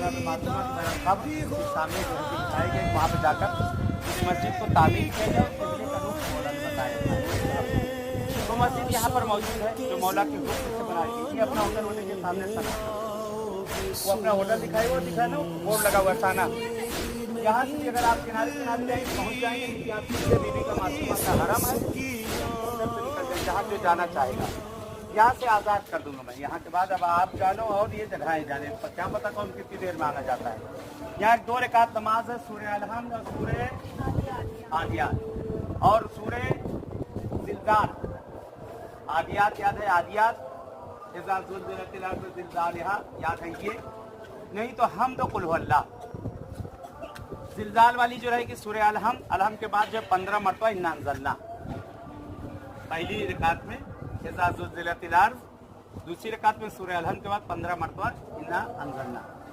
जनाब मासूमा की तरह कब्र के सामने जो है दिखाए गए, वहाँ पर जाकर इस मस्जिद को तामीर किया जाए और किबले का रुख मौला ने बताया। तो मस्जिद यहाँ पर मौजूद है जो मौला के हुक्म से बनाई गई। ये अपना होटल होने के सामने सना, वो अपना होटल दिखाई, वो दिखा ना बोर्ड लगा हुआ साना। यहाँ से अगर आप किनारे किनारे जाएंगे पहुँच जाएंगे, क्योंकि आप सीधे बीबी का मासूमा का हरम है, उधर से निकल जाए जहाँ जो जाना चाहेगा। यहाँ से आज़ाद कर दूंगा मैं। यहाँ के बाद अब आप जानो और ये जगहें जाने, पर क्या पता कौन कितनी देर में आना जाता है। यहाँ 2 रकात नमाज है, सूरह अलहम्द और सूरह आदियात और सूरह ज़िलज़ाल। आदियात याद है? आदियात इज़ा ज़ुल्ज़िलतिल अर्ज़ु ज़िलज़ालहा याद है ये? नहीं तो हम तो कुल हुवल्लाह। ज़िलज़ाल वाली जो रहेगी सूरह अलहम्द, अलहम्द के बाद जो 15 मरतबा इन्ना अंज़लना पहली रकात में इज़ा ज़ुल्ज़िलतिल अर्ज़, दूसरी रकात में सूरह अलहम्द के बाद 15 मरतबा इन्ना अंज़लना।